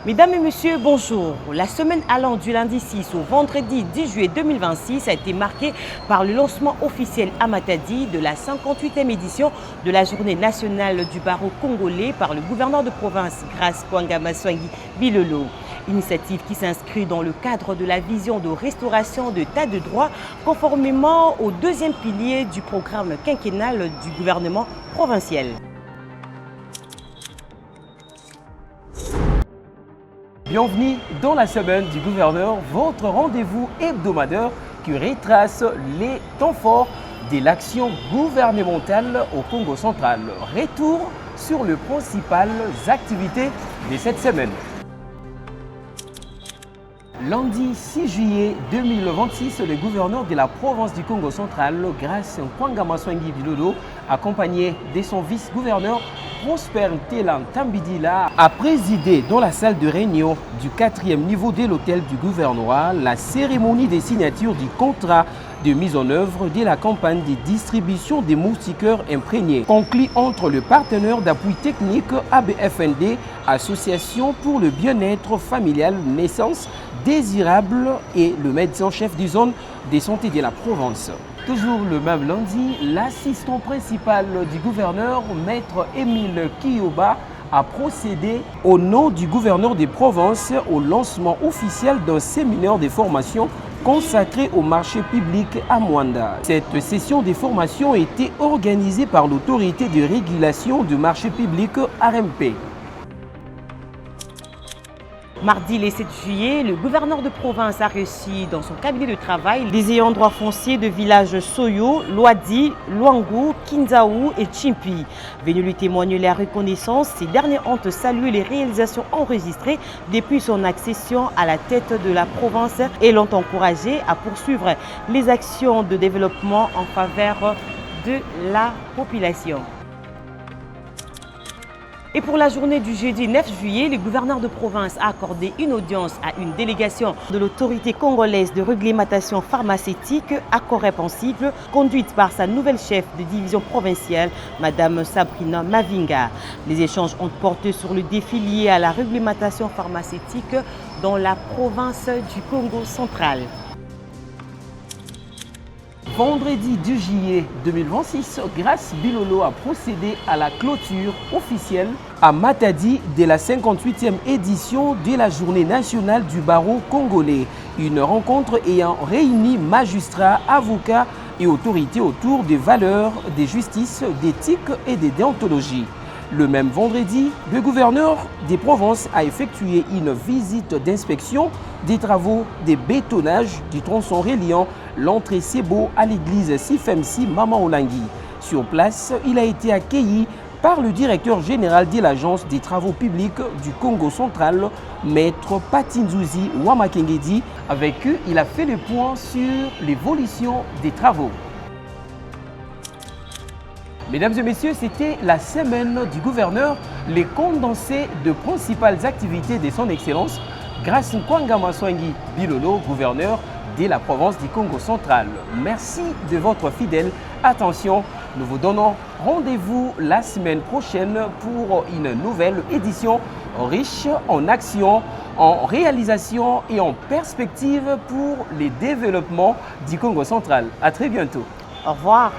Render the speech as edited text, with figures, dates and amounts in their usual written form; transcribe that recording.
Mesdames et messieurs, bonjour. La semaine allant du lundi 6 au vendredi 10 juillet 2026 a été marquée par le lancement officiel à Matadi de la 58e édition de la Journée nationale du barreau congolais par le gouverneur de province Grace Kwanga-Maswangi Bilolo. Initiative qui s'inscrit dans le cadre de la vision de restauration de l'état de droit conformément au deuxième pilier du programme quinquennal du gouvernement provincial. Bienvenue dans la semaine du gouverneur, votre rendez-vous hebdomadaire qui retrace les temps forts de l'action gouvernementale au Congo central. Retour sur les principales activités de cette semaine. Lundi 6 juillet 2026, le gouverneur de la province du Congo central, Grace Kwanga-Maswangi Bilolo, accompagné de son vice-gouverneur Prosper Ntelan Tambidila, a présidé dans la salle de réunion du 4e niveau de l'hôtel du gouvernorat la cérémonie de signature du contrat de mise en œuvre de la campagne de distribution des moustiquaires imprégnés, conclu entre le partenaire d'appui technique ABFND, Association pour le bien-être familial naissance désirable, et le médecin-chef de zone de santé de la province. Toujours le même lundi, l'assistant principal du gouverneur, maître Émile Kiyoba, a procédé au nom du gouverneur des provinces au lancement officiel d'un séminaire de formation consacré au marché public à Mwanda. Cette session de formation a été organisée par l'autorité de régulation du marché public RMP. Mardi le 7 juillet, le gouverneur de province a reçu dans son cabinet de travail les ayants droit fonciers de villages Soyo, Loadi, Luangu, Kinzaou et Chimpi. Venus lui témoigner la reconnaissance, ces derniers ont salué les réalisations enregistrées depuis son accession à la tête de la province et l'ont encouragé à poursuivre les actions de développement en faveur de la population. Et pour la journée du jeudi 9 juillet, le gouverneur de province a accordé une audience à une délégation de l'autorité congolaise de réglementation pharmaceutique, Accorépensible, conduite par sa nouvelle chef de division provinciale, Madame Sabrina Mavinga. Les échanges ont porté sur le défi lié à la réglementation pharmaceutique dans la province du Congo central. Vendredi 2 juillet 2026, Grace Bilolo a procédé à la clôture officielle à Matadi de la 58e édition de la Journée nationale du barreau congolais. Une rencontre ayant réuni magistrats, avocats et autorités autour des valeurs, des justices, d'éthique et de déontologie. Le même vendredi, le gouverneur des provinces a effectué une visite d'inspection des travaux de bétonnage du tronçon reliant l'entrée Sebo à l'église Sifemsi Mama Olangi. Sur place, il a été accueilli par le directeur général de l'Agence des travaux publics du Congo central, Maître Patinzouzi Wamakengedi. Avec eux, il a fait le point sur l'évolution des travaux. Mesdames et messieurs, c'était la semaine du gouverneur, les condensés de principales activités de son Excellence, Grace Kwanga-Maswangi Bilolo, gouverneur de la province du Congo central. Merci de votre fidèle attention. Nous vous donnons rendez-vous la semaine prochaine pour une nouvelle édition riche en actions, en réalisation et en perspective pour les développements du Congo central. À très bientôt. Au revoir.